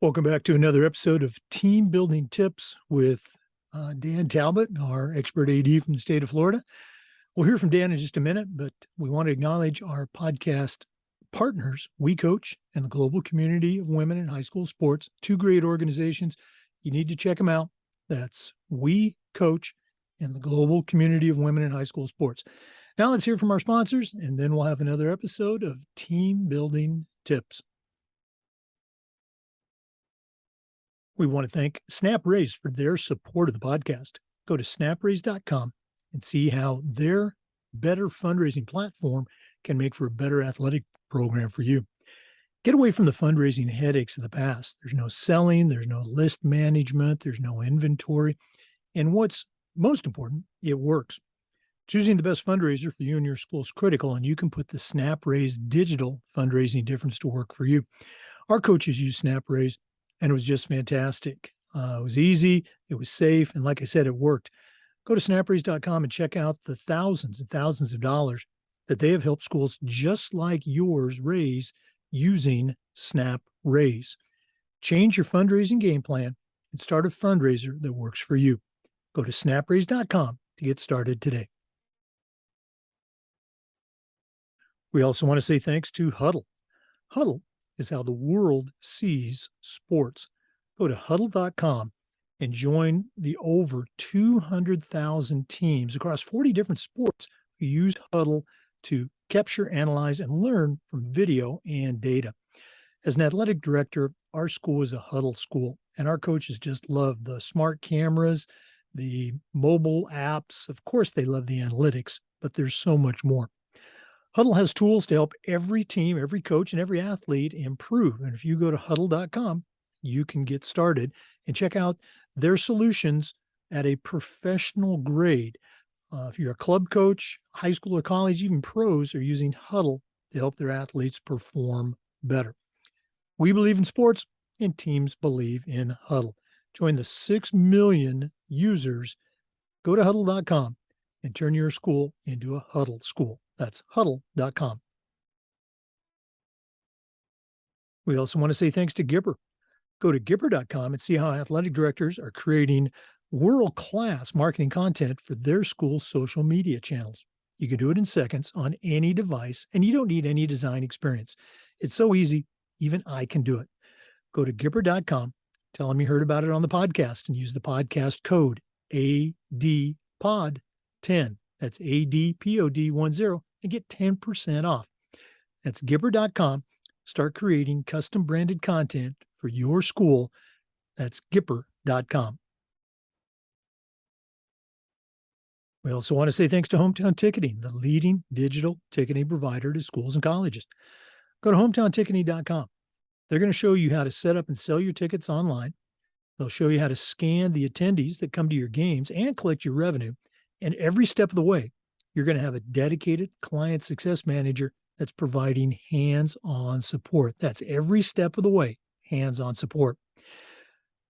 Welcome back to another episode of Team Building Tips with Dan Talbot, our expert AD from the state of Florida. We'll hear from Dan in just a minute, but we want to acknowledge our podcast partners, We Coach and the Global Community of Women in High School Sports, two great organizations. You need to check them out. That's We Coach and the Global Community of Women in High School Sports. Now let's hear from our sponsors, and then we'll have another episode of Team Building Tips. We want to thank SnapRaise for their support of the podcast. Go to SnapRaise.com and see how their better fundraising platform can make for a better athletic program for you. Get away from the fundraising headaches of the past. There's no selling, there's no list management, there's no inventory. And what's most important, it works. Choosing the best fundraiser for you and your school is critical, and you can put the SnapRaise digital fundraising difference to work for you. Our coaches use SnapRaise, and it was just fantastic. It was easy, it was safe, and like I said, it worked. Go to SnapRaise.com and check out the thousands and thousands of dollars that they have helped schools just like yours raise using SnapRaise. Change your fundraising game plan and start a fundraiser that works for you. Go to SnapRaise.com to get started today. We also want to say thanks to Huddle. Huddle is how the world sees sports. Go to huddle.com and join the over 200,000 teams across 40 different sports who use Huddle to capture, analyze, and learn from video and data. As an athletic director, our school is a Huddle school, and our coaches just love the smart cameras, the mobile apps. Of course, they love the analytics, but there's so much more. Huddle has tools to help every team, every coach, and every athlete improve. And if you go to huddle.com, you can get started and check out their solutions at a professional grade. If you're a club coach, high school or college, even pros are using Huddle to help their athletes perform better. We believe in sports, and teams believe in Huddle. Join the 6 million users. Go to huddle.com and turn your school into a Huddle school. That's huddle.com. We also want to say thanks to Gibbs. Go to Gibbs.com and see how athletic directors are creating world-class marketing content for their school's social media channels. You can do it in seconds on any device, and you don't need any design experience. It's so easy, even I can do it. Go to Gibbs.com, tell them you heard about it on the podcast, and use the podcast code ADPOD10. That's ADPOD10, and get 10% off. That's Gibbs.com. Start creating custom branded content for your school. That's Gibbs.com. We also want to say thanks to Hometown Ticketing, the leading digital ticketing provider to schools and colleges. Go to hometownticketing.com. They're going to show you how to set up and sell your tickets online. They'll show you how to scan the attendees that come to your games and collect your revenue. And every step of the way, you're going to have a dedicated client success manager that's providing hands-on support. That's every step of the way, hands-on support.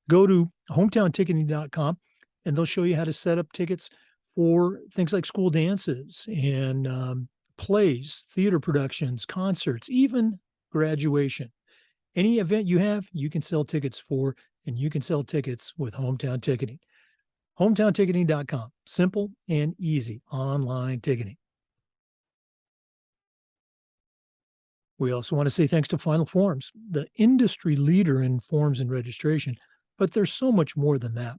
Go to hometownticketing.com, and they'll show you how to set up tickets for things like school dances and plays, theater productions, concerts, even graduation. Any event you have, you can sell tickets for, and you can sell tickets with Hometown Ticketing. HometownTicketing.com. Simple and easy online ticketing. We also want to say thanks to Final Forms, the industry leader in forms and registration, but there's so much more than that.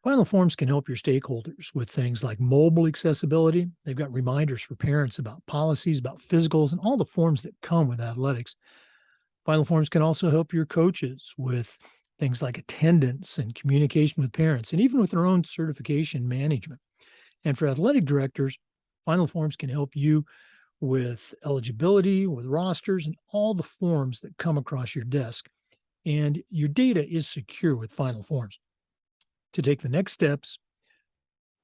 Final Forms can help your stakeholders with things like mobile accessibility. They've got reminders for parents about policies, about physicals, and all the forms that come with athletics. Final Forms can also help your coaches with things like attendance and communication with parents, and even with their own certification management. And for athletic directors, Final Forms can help you with eligibility, with rosters, and all the forms that come across your desk. And your data is secure with Final Forms. To take the next steps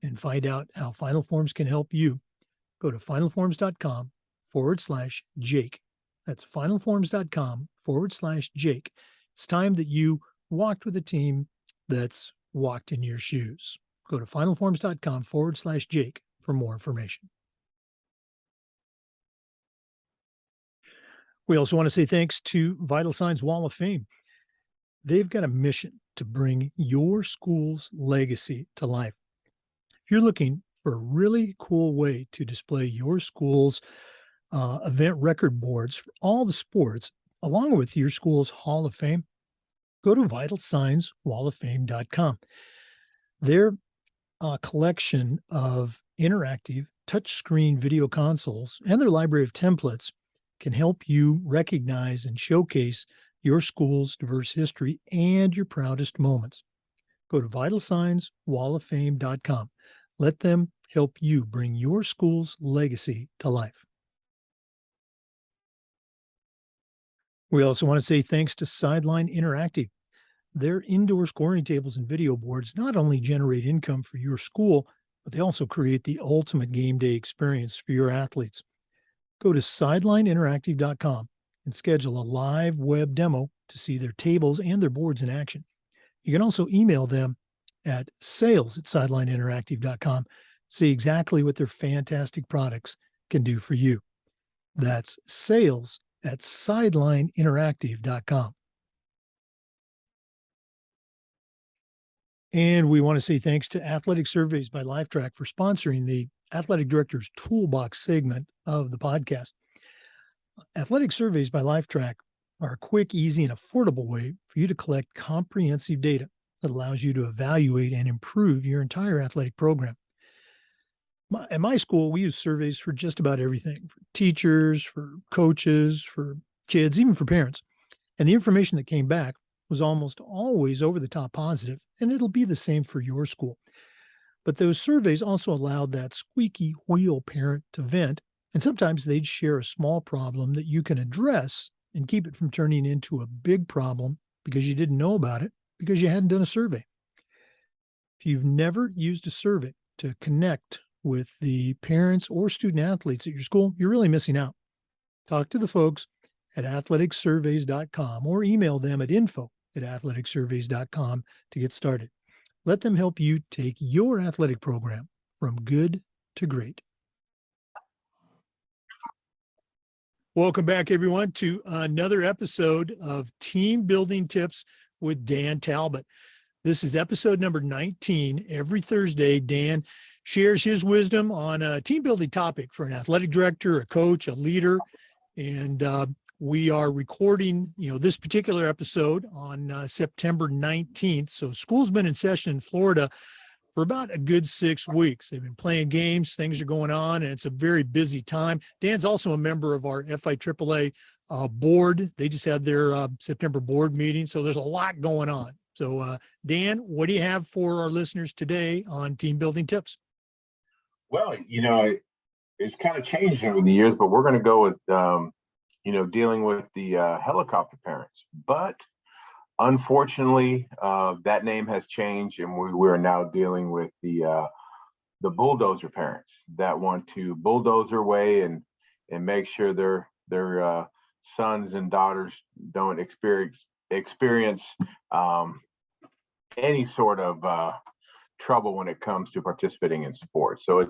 and find out how Final Forms can help you, go to finalforms.com/Jake. That's finalforms.com/Jake. It's time that you walked with a team that's walked in your shoes. Go to finalforms.com/Jake for more information. We also want to say thanks to Vital Signs Wall of Fame. They've got a mission to bring your school's legacy to life. If you're looking for a really cool way to display your school's event record boards for all the sports, along with your school's Hall of Fame, go to vitalsignswalloffame.com. Their collection of interactive touchscreen video consoles and their library of templates can help you recognize and showcase your school's diverse history and your proudest moments. Go to vitalsignswalloffame.com. Let them help you bring your school's legacy to life. We also want to say thanks to Sideline Interactive. Their indoor scoring tables and video boards not only generate income for your school, but they also create the ultimate game day experience for your athletes. Go to sidelineinteractive.com and schedule a live web demo to see their tables and their boards in action. You can also email them at sales@sidelineinteractive.com. See exactly what their fantastic products can do for you. That's sales@sidelineinteractive.com. And we want to say thanks to Athletic Surveys by LiveTrack for sponsoring the Athletic Director's Toolbox segment of the podcast. Athletic Surveys by LiveTrack are a quick, easy, and affordable way for you to collect comprehensive data that allows you to evaluate and improve your entire athletic program. At my school, we use surveys for just about everything, for teachers, for coaches, for kids, even for parents. And the information that came back was almost always over the top positive, and it'll be the same for your school. But those surveys also allowed that squeaky wheel parent to vent, and sometimes they'd share a small problem that you can address and keep it from turning into a big problem because you didn't know about it because you hadn't done a survey. If you've never used a survey to connect with the parents or student athletes at your school, you're really missing out. Talk to the folks at athleticsurveys.com or email them at info@athleticsurveys.com to get started. Let them help you take your athletic program from good to great. Welcome back, everyone, to another episode of Team Building Tips with Dan Talbot. This is episode number 19. Every Thursday, Dan shares his wisdom on a team building topic for an athletic director, a coach, a leader, and we are recording, this particular episode on September 19th. So school's been in session in Florida for about a good 6 weeks. They've been playing games, things are going on, and it's a very busy time. Dan's also a member of our FIAAA board. They just had their September board meeting, so there's a lot going on. So Dan, what do you have for our listeners today on team building tips? Well, it's kind of changed over the years, but we're going to go with, dealing with the helicopter parents. But unfortunately, that name has changed, and we're now dealing with the bulldozer parents that want to bulldoze their way and make sure their sons and daughters don't experience any sort of trouble when it comes to participating in sports. So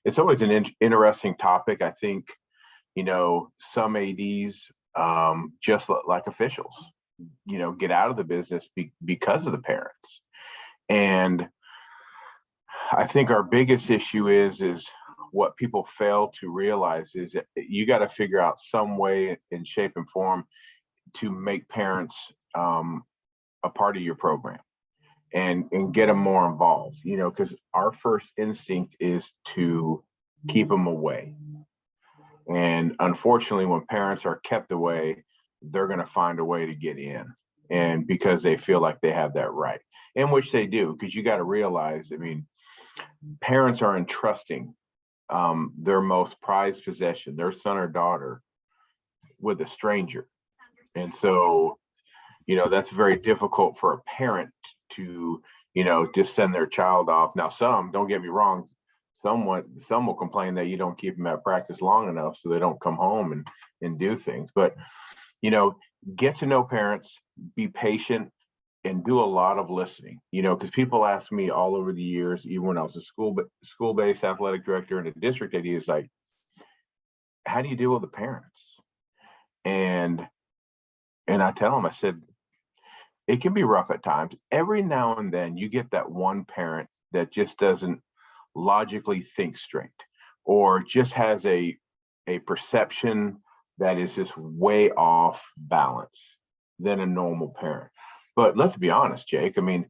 it's always an interesting topic. I think, some ADs, just like officials, get out of the business because of the parents. And I think our biggest issue is what people fail to realize is that you got to figure out some way in shape and form to make parents a part of your program and get them more involved, because our first instinct is to keep them away. And unfortunately, when parents are kept away, they're going to find a way to get in, and because they feel like they have that right, in which they do, because you got to realize, parents are entrusting their most prized possession, their son or daughter, with a stranger. And so, that's very difficult for a parent to, just send their child off. Now, some, don't get me wrong, some will complain that you don't keep them at practice long enough so they don't come home and do things. But, get to know parents, be patient, and do a lot of listening, because people ask me all over the years, even when I was a school-based athletic director and a district AD, is like, how do you deal with the parents? And I tell them, I said, it can be rough at times. Every now and then you get that one parent that just doesn't logically think straight, or just has a perception that is just way off balance than a normal parent. But let's be honest, Jake, I mean,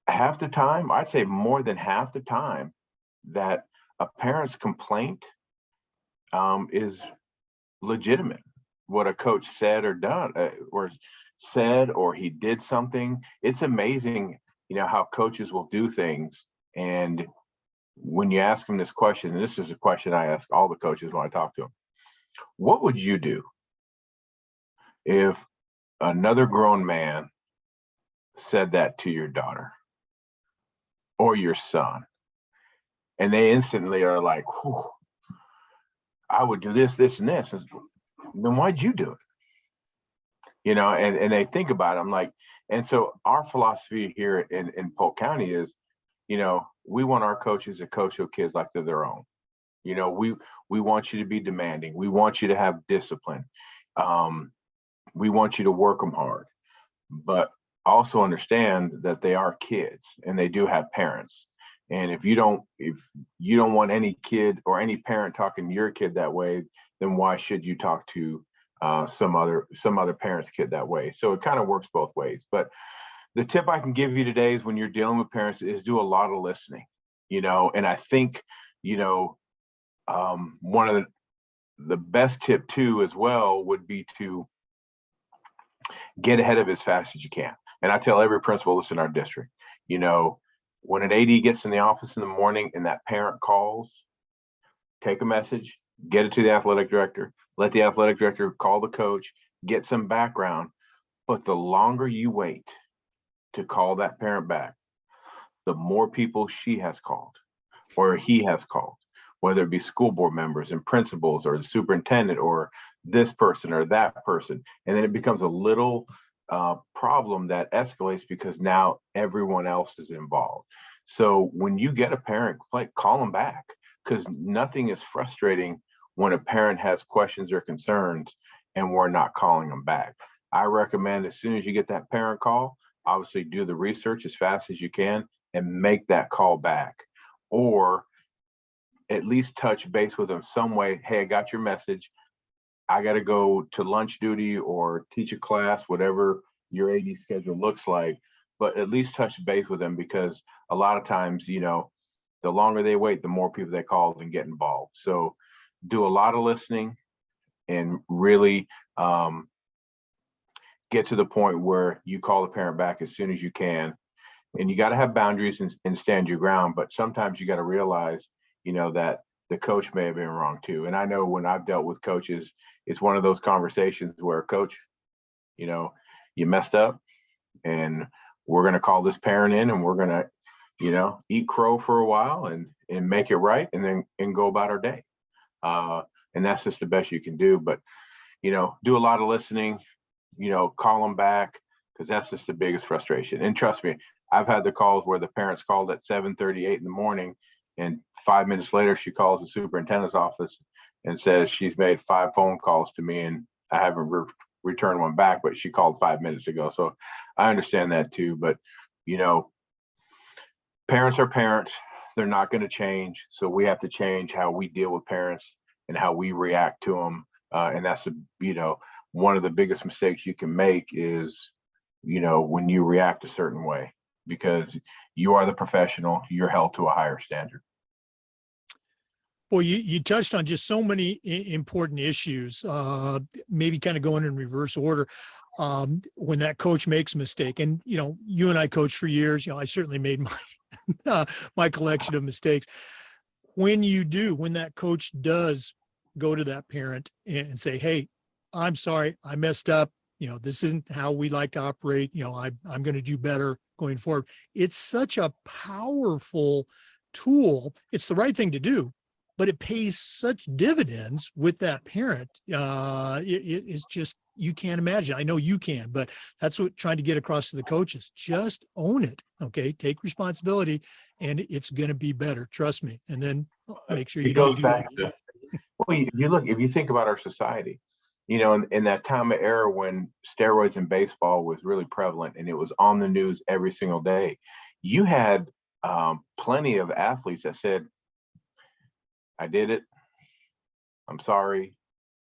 half the time, I'd say more than half the time, that a parent's complaint is legitimate. What a coach said or done, or said, or he did something. It's amazing, how coaches will do things. And when you ask them this question, and this is a question I ask all the coaches when I talk to them, what would you do if another grown man said that to your daughter or your son? And they instantly are like, whew, I would do this, this, and this. Then why'd you do it? And they think about it. I'm like, and so our philosophy here in Polk County is, we want our coaches to coach their kids like they're their own. We want you to be demanding. We want you to have discipline. We want you to work them hard, but also understand that they are kids and they do have parents. And if you don't want any kid or any parent talking to your kid that way, then why should you talk to some other parent's kid that way? So it kind of works both ways. But the tip I can give you today is when you're dealing with parents is do a lot of listening, and I think, one of the best tip too as well would be to get ahead of it as fast as you can. And I tell every principal that's in our district, when an AD gets in the office in the morning and that parent calls, take a message, get it to the athletic director, let the athletic director call the coach, get some background. But the longer you wait to call that parent back, the more people she has called or he has called, whether it be school board members and principals or the superintendent or this person or that person. And then it becomes a little problem that escalates because now everyone else is involved. So when you get a parent, call them back, because nothing is frustrating when a parent has questions or concerns and we're not calling them back. I recommend as soon as you get that parent call, obviously do the research as fast as you can and make that call back, or at least touch base with them some way. Hey, I got your message. I got to go to lunch duty or teach a class, whatever your AD schedule looks like, but at least touch base with them, because a lot of times, the longer they wait, the more people they call and get involved. So do a lot of listening and really get to the point where you call the parent back as soon as you can. And you got to have boundaries and stand your ground. But sometimes you got to realize, that the coach may have been wrong too. And I know when I've dealt with coaches, it's one of those conversations where, coach, you messed up and we're going to call this parent in and we're going to, eat crow for a while and make it right and go about our day. And that's just the best you can do. But, do a lot of listening, call them back, because that's just the biggest frustration. And trust me, I've had the calls where the parents called at 7:38 in the morning, and 5 minutes later, she calls the superintendent's office and says she's made 5 phone calls to me and I haven't returned one back, but she called 5 minutes ago. So I understand that too. But, parents are parents. They're not going to change. So we have to change how we deal with parents and how we react to them. And that's, one of the biggest mistakes you can make is, when you react a certain way, because you are the professional, you're held to a higher standard. Well, you touched on just so many important issues, maybe kind of going in reverse order. When that coach makes a mistake, and, you and I coached for years, I certainly made my, my collection of mistakes. When that coach does go to that parent and say, hey, I'm sorry, I messed up. This isn't how we like to operate. I'm going to do better going forward. It's such a powerful tool. It's the right thing to do, but it pays such dividends with that parent. It's just, you can't imagine. I know you can, but that's what trying to get across to the coaches. Just own it. Okay. Take responsibility and it's going to be better. Trust me. And then make sure you don't do that. Well, if you think about our society, you know, in that time of era when steroids in baseball was really prevalent and it was on the news every single day, you had plenty of athletes that said, I did it. I'm sorry.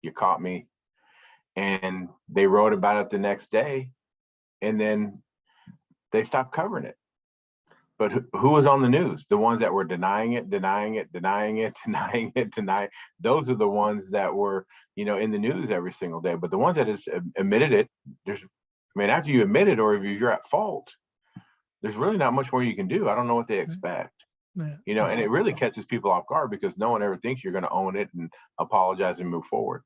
You caught me. And they wrote about it the next day, and then they stopped covering it. But who was on the news? The ones that were denying it. Those are the ones that were, you know, in the news every single day. But the ones that just admitted it, after you admit it, or if you're at fault, there's really not much more you can do. I don't know what they expect. Yeah, you know, and it really catches people off guard because no one ever thinks you're going to own it and apologize and move forward.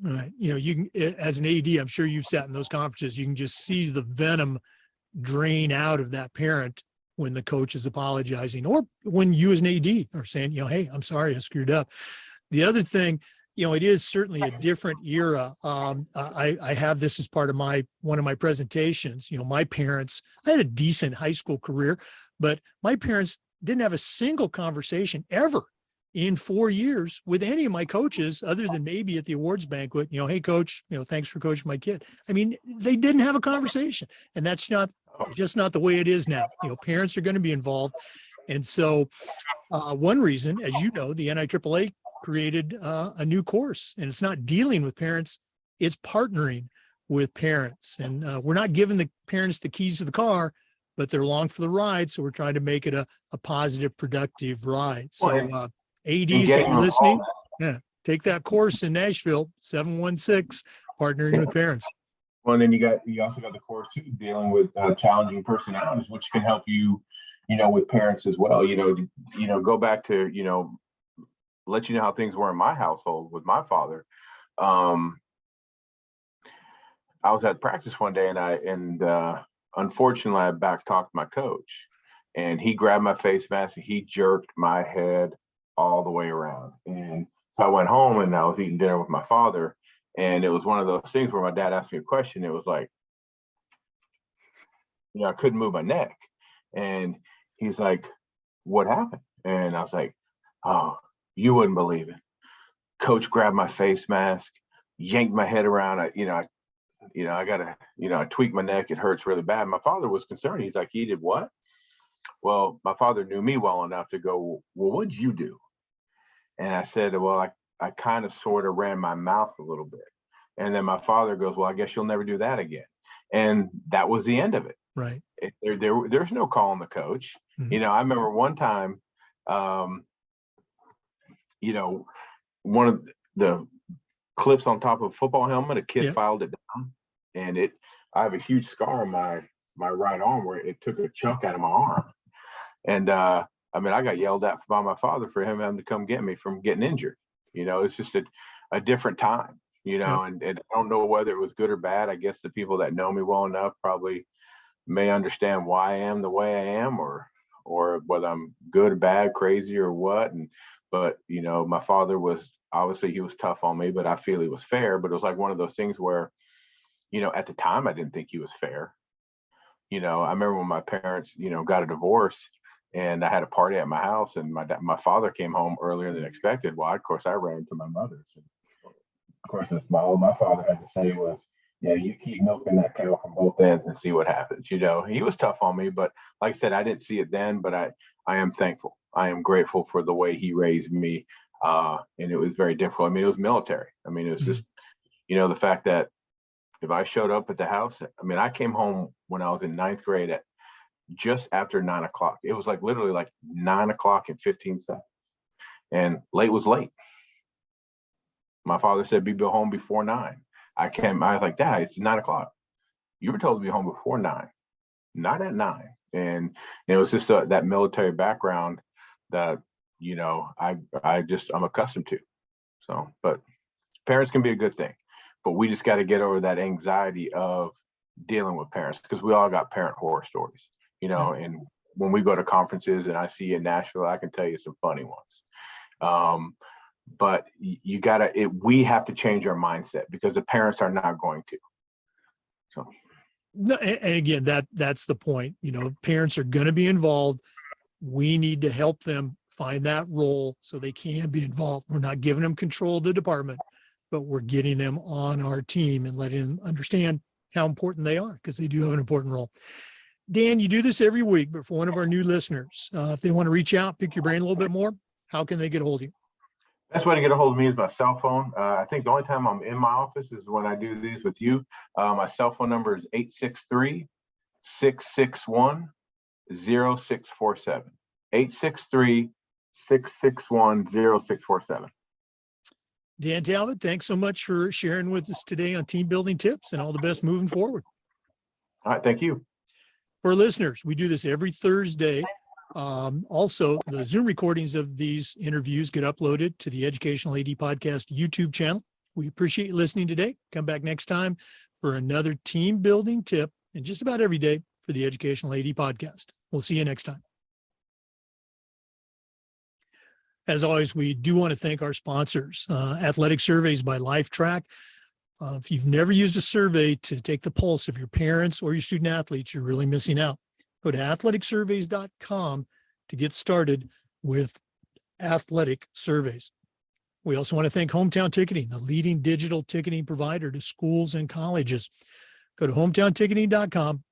right. You know, you can, as an AD, I'm sure you've sat in those conferences, you can just see the venom drain out of that parent when the coach is apologizing, or when you as an AD are saying, you know, hey, I'm sorry, I screwed up. The other thing, you know, it is certainly a different era. I have this as part of one of my presentations. You know, my parents, I had a decent high school career, but my parents didn't have a single conversation ever in 4 years with any of my coaches, other than maybe at the awards banquet, you know, hey coach, you know, thanks for coaching my kid. I mean, they didn't have a conversation, and that's just not the way it is now. You know, parents are going to be involved. And so one reason, as you know, the NIAAA created a new course, and it's not dealing with parents, it's partnering with parents. And we're not giving the parents the keys to the car, but they're along for the ride. So we're trying to make it a positive, productive ride. So ADs, if you're listening, take that course in Nashville, 716, partnering with parents. Well, and then you also got the course too, dealing with challenging personalities, which can help you, you know, with parents as well. You know, go back to, you know, let you know how things were in my household with my father. I was at practice one day, and unfortunately, I back talked my coach, and he grabbed my face mask and he jerked my head all the way around. And so I went home and I was eating dinner with my father. And it was one of those things where my dad asked me a question. It was like, you know, I couldn't move my neck. And he's like, what happened? And I was like, oh, you wouldn't believe it. Coach grabbed my face mask, yanked my head around. I tweaked my neck. It hurts really bad. My father was concerned. He's like, he did what? Well, my father knew me well enough to go, well, what'd you do? And I said, well, I kind of sort of ran my mouth a little bit. And then my father goes, well, I guess you'll never do that again. And that was the end of it. Right. There's no calling the coach. Mm-hmm. You know, I remember one time, you know, one of the clips on top of a football helmet, a kid filed it down, and I have a huge scar on my right arm where it took a chunk out of my arm. And I got yelled at by my father for him having to come get me from getting injured. You know, it's just a different time, you know, and I don't know whether it was good or bad. I guess the people that know me well enough probably may understand why I am the way I am, or whether I'm good or bad, crazy or what. But, you know, my father was, obviously he was tough on me, but I feel he was fair. But it was like one of those things where, you know, at the time I didn't think he was fair. You know, I remember when my parents, you know, got a divorce, and I had a party at my house, and my father came home earlier than expected. Well, of course, I ran to my mother's. And of course, all my father had to say was, yeah, you keep milking that cow from both ends and see what happens. You know, he was tough on me, but like I said, I didn't see it then, but I am thankful. I am grateful for the way he raised me. And it was very difficult. I mean, it was military. I mean, it was just, you know, the fact that if I showed up at the house, I mean, I came home when I was in 9th grade at just after 9 o'clock. It was like literally like 9 o'clock and 15 seconds. And late was late. My father said, be home before 9. I was like, Dad, it's 9 o'clock. You were told to be home before 9, not at 9. And it was just that military background that, you know, I'm accustomed to. So, but parents can be a good thing, but we just got to get over that anxiety of dealing with parents, because we all got parent horror stories, you know. And when we go to conferences and I see you in Nashville, I can tell you some funny ones. But we have to change our mindset, because the parents are not going to. So. No, and again, that's the point. You know, parents are going to be involved. We need to help them find that role so they can be involved. We're not giving them control of the department. but we're getting them on our team and letting them understand how important they are, because they do have an important role. Dan, you do this every week, but for one of our new listeners, if they want to reach out, pick your brain a little bit more, how can they get a hold of you? Best way to get a hold of me is my cell phone. I think the only time I'm in my office is when I do these with you. My cell phone number is 863-661-0647. 863-661-0647. Dan Talbot, thanks so much for sharing with us today on team building tips, and all the best moving forward. All right, thank you. For listeners, we do this every Thursday. Also, the Zoom recordings of these interviews get uploaded to the Educational AD Podcast YouTube channel. We appreciate you listening today. Come back next time for another team building tip, and just about every day for the Educational AD Podcast. We'll see you next time. As always, we do want to thank our sponsors, Athletic Surveys by LiveTrack. If you've never used a survey to take the pulse of your parents or your student athletes, you're really missing out. Go to athleticsurveys.com to get started with athletic surveys. We also want to thank Hometown Ticketing, the leading digital ticketing provider to schools and colleges. Go to hometownticketing.com.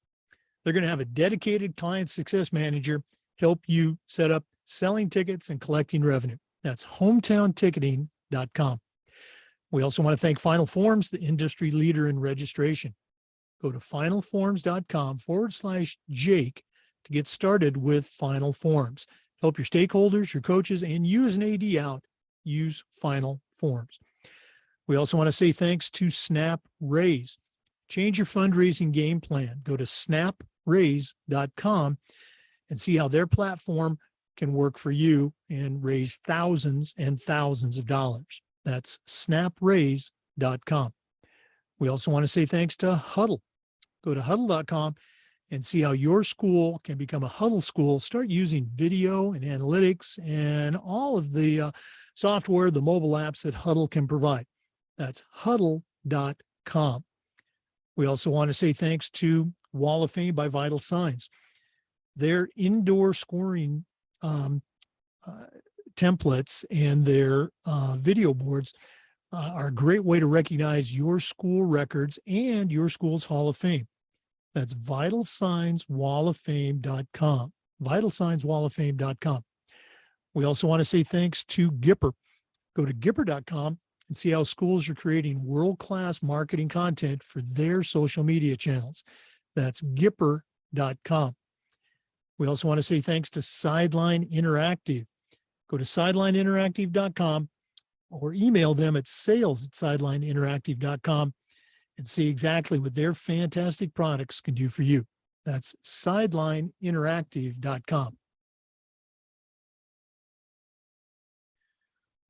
They're going to have a dedicated client success manager help you set up selling tickets and collecting revenue. That's hometownticketing.com. We also want to thank Final Forms, the industry leader in registration. Go to finalforms.com/Jake to get started with Final Forms. Help your stakeholders, your coaches, and you as an AD out. Use Final Forms. We also want to say thanks to SnapRaise. Change your fundraising game plan. Go to SnapRaise.com and see how their platform can work for you and raise thousands and thousands of dollars. That's SnapRaise.com. We also want to say thanks to Huddle. Go to Huddle.com and see how your school can become a Huddle school. Start using video and analytics and all of the software, the mobile apps that Huddle can provide. That's Huddle.com. We also want to say thanks to Wall of Fame by Vital Signs. Their indoor scoring templates and their video boards are a great way to recognize your school records and your school's Hall of Fame. That's vitalsignswalloffame.com. vitalsignswalloffame.com. We also want to say thanks to Gipper. Go to gipper.com and see how schools are creating world-class marketing content for their social media channels. That's gipper.com. We also want to say thanks to Sideline Interactive. Go to sidelineinteractive.com or email them at sales@sidelineinteractive.com and see exactly what their fantastic products can do for you. That's sidelineinteractive.com.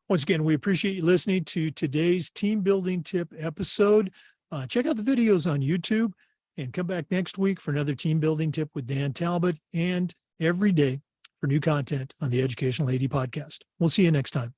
Once again, we appreciate you listening to today's team building tip episode. Check out the videos on YouTube and come back next week for another team building tip with Dan Talbot, and every day for new content on the Educational AD Podcast. We'll see you next time.